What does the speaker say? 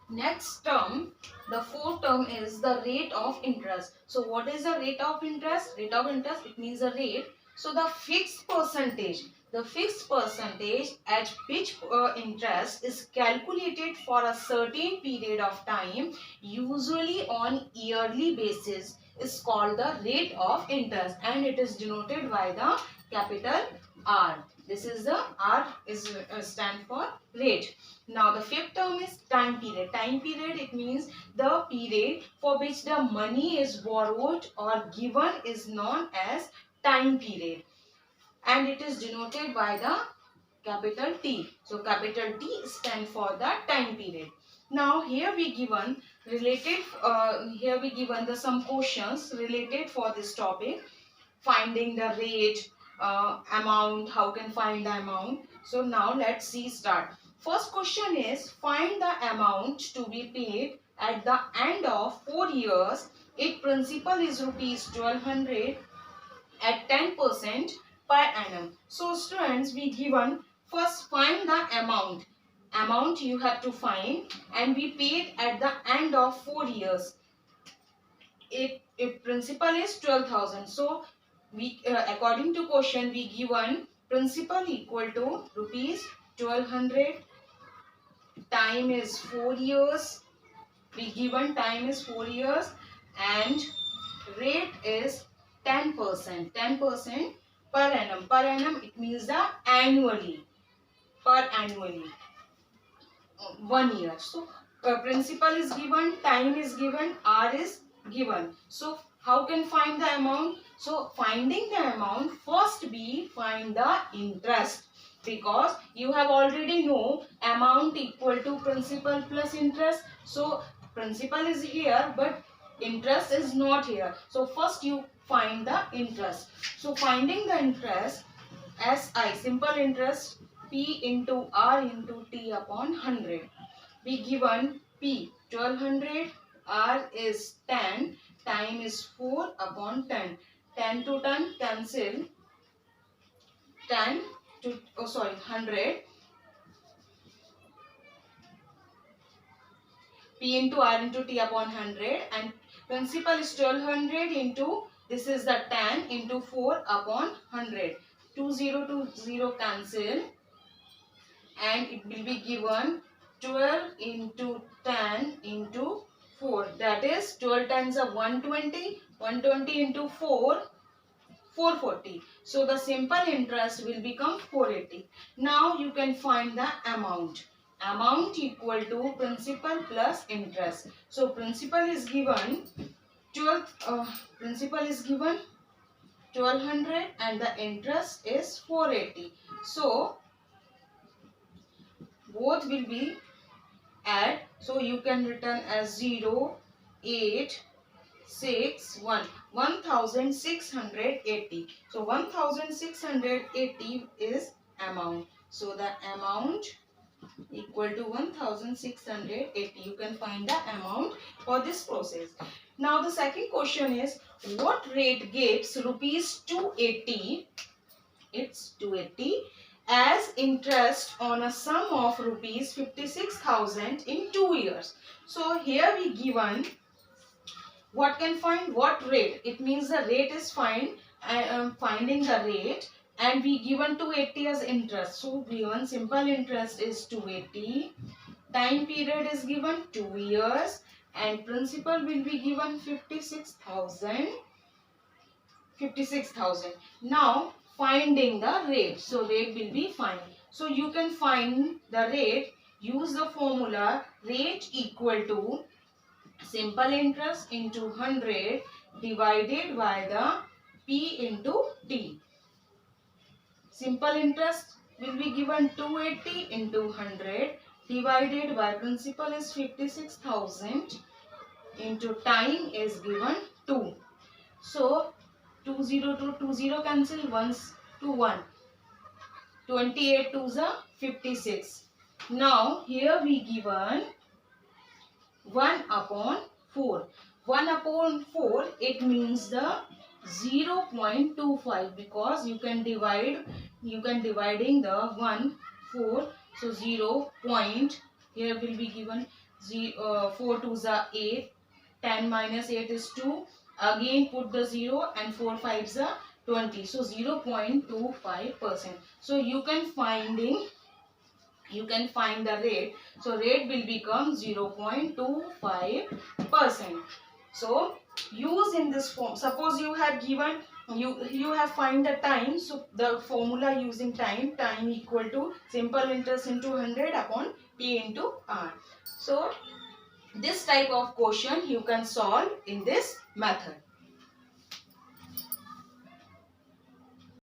Next term, the fourth term is the rate of interest. So what is the rate of interest? Rate of interest, it means the rate. So the fixed percentage at which interest is calculated for a certain period of time, usually on yearly basis, is called the rate of interest, and it is denoted by the capital R. This is the R is stand for rate. Now the fifth term is time period. Time period, it means the period for which the money is borrowed or given is known as time period, and it is denoted by the capital T. So capital T stand for the time period. Now here we given the some questions related for this topic, finding the rate, amount, how can find the amount. So now let's see start. First question is, find the amount to be paid at the end of 4 years if principal is rupees 1200 at 10% per annum. So students, we given first find the amount. Amount you have to find and be paid at the end of 4 years. If principal is 12,000, so we according to question we given principal equal to rupees 1200, time is 4 years, we given time is 4 years, and rate is 10%, 10% per annum. Per annum, it means the annually, per annually, 1 year. So principal is given, time is given, R is given. So how can find the amount? So finding the amount, first we find the interest, because you have already know amount equal to principal plus interest. So principal is here but interest is not here. So first you find the interest. So finding the interest, SI, simple interest, P into R into T upon 100. We given P 1200, R is 10, time is 4 upon 10. 10 to 10 cancel, 10 to 100. P into R into T upon 100, and principal is 1200 into, this is the 10 into 4 upon 100. 20 cancel, and it will be given 12 into 10 into 4, that is 12 times are 120, 120 into 4, 440. So the simple interest will become 480. Now you can find the amount. Amount equal to principal plus interest. So principal is given 1200 and the interest is 480. So both will be add. So you can return as 0, 8, 6, 1. 1680. So 1680 is amount. So the amount equal to 1680. You can find the amount for this process. Now the second question is, what rate gives rupees 280? It's 280 as interest on a sum of rupees 56,000 in 2 years. So here we given what can find what rate. It means the rate is fine. I am finding the rate and we given 280 as interest. So given simple interest is 280. Time period is given 2 years and principal will be given 56,000. Now finding the rate. So rate will be fine. So you can find the rate. Use the formula rate equal to simple interest into 100 divided by the P into T. Simple interest will be given 280 into 100 divided by principal is 56,000 into time is given 2. So 20 to 20 cancel, 1s to 1. 28 to the 56. Now here we given 1 upon 4. 1 upon 4, it means the 0.25, because you can dividing the 1 4. So 0 point, here will be given 4 2s are 8. 10 minus 8 is 2. Again put the 0 and 4 5s are 20. So 0.25%. So you can find the rate. So rate will become 0.25%. So use in this form. Suppose you have given you have find the time. So the formula using time equal to simple interest into 100 upon T into R. So this type of question you can solve in this method.